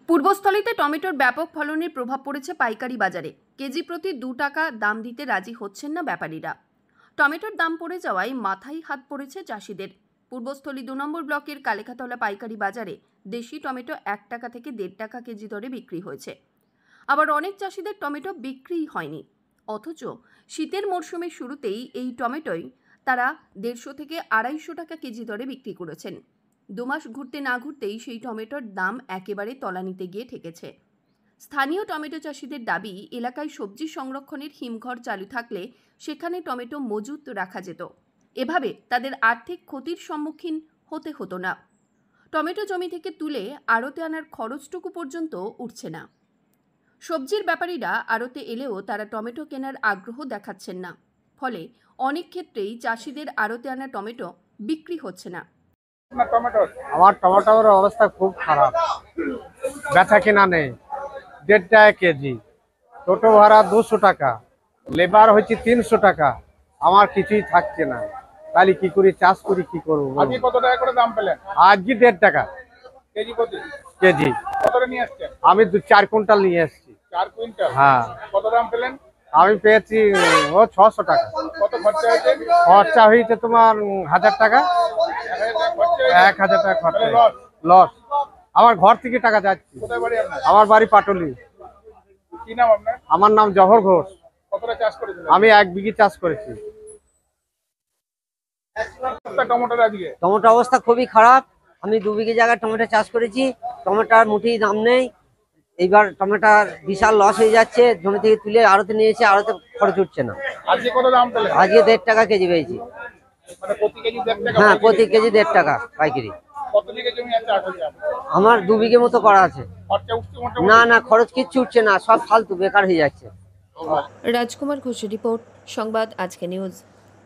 পূর্বস্থলীতে টমেটোর ব্যাপক ফলনের প্রভাব পড়েছে পাইকারি বাজারে। কেজি প্রতি 2 টাকা দাম দিতে রাজি হচ্ছেন না ব্যাপারীরা। টমেটোর দাম পড়ে যাওয়ায় মাথায় হাত পড়েছে চাষিদের। পূর্বস্থলী 2 নম্বর ব্লকের কালেখাতলা পাইকারি বাজারে দেশি টমেটো 1 টাকা থেকে 1.5 টাকা কেজি দরে বিক্রি হয়েছে। আবার অনেক চাষিদের টমেটো বিক্রিই হয়নি, অথচ শীতের মরশুমের শুরুতেই এই টমেটোই তারা 150 থেকে 250 টাকা কেজি দরে বিক্রি করেছেন। 2 মাস ঘুরতে না ঘুরতেই সেই টমেটোর দাম একেবারে তলানিতে গিয়ে ঠেকেছে। স্থানীয় টমেটো চাষিদের দাবি, এলাকায় সবজি সংরক্ষণের হিমঘর চালু থাকলে সেখানে টমেটো মজুত রাখা যেত। এভাবে তাদের আর্থিক ক্ষতির সম্মুখীন হতে হতো না। টমেটো জমি থেকে তুলে আড়তে আনার খরচটুকু পর্যন্ত উঠছে না। সবজির ব্যাপারীরা আড়তে এলেও তারা টমেটো কেনার আগ্রহ দেখাচ্ছেন না। ফলে অনেক ক্ষেত্রেই চাষিদের আড়তে আনা টমেটো বিক্রি হচ্ছে না। আমার টমেটোর অবস্থা খুব খারাপ, বেচা কিনা নেই। 1.5 টাকা কেজি, টোটো ভাড়া 200 টাকা, লেবার হচ্ছে 300 টাকা, আমার কিছুই থাকছে না। তাহলে কি করি, চাষ করি কি করবো? আজকে কত টাকা করে দাম পেলেন? আজকে 1.5 টাকা কেজি প্রতি। কেজি কতটা নিয়ে আসছেন? আমি 4 কুইন্টাল নিয়ে এসেছি। 4 কুইন্টাল? হ্যাঁ। কত দাম পেলেন? আমি পেয়েছি 600 টাকা। কত খরচা হয়েছে? খরচা হয়েছে তোমার 1000 টাকা। 1000 টাকা খরচা, লস। আমার ঘর থেকে টাকা যাচ্ছে। কোথায় বাড়ি আপনার? আমার বাড়ি পাটুলি। কি নাম আপনার? আমার নাম জহর ঘোষ। কতটা চাষ করেছেন? আমি 1 বিঘি চাষ করেছি। টমেটোর আজকে টমেটো অবস্থা খুবই খারাপ। আমি 2 বিঘে জায়গায় টমেটো চাষ করেছি, টমেটোর মুঠেই দাম নেই। এইবার টমেটোর বিশাল লস হয়ে যাচ্ছে। জমি থেকে তুলে আড়তে নিয়েছে, আড়তে খরচ উঠছে না। আজকে কত দাম পেলেন? আজকে 1.5 টাকা কেজি পেয়েছি। মানে প্রতি কেজি 1.5 টাকা? হ্যাঁ, প্রতি কেজি 1.5 টাকা পাইকারি। কত বিঘে জমি আছে চাষ হচ্ছে আপনার? আমার 2 বিঘে মতো করা আছে। খরচা উঠছে মোটামুটি? না না, খরচ কিচ্ছু উঠছে না, সব ফালতু বেকার হয়ে যাচ্ছে। রাজকুমার ঘোষের রিপোর্ট, সংবাদ আজকে নিউজ।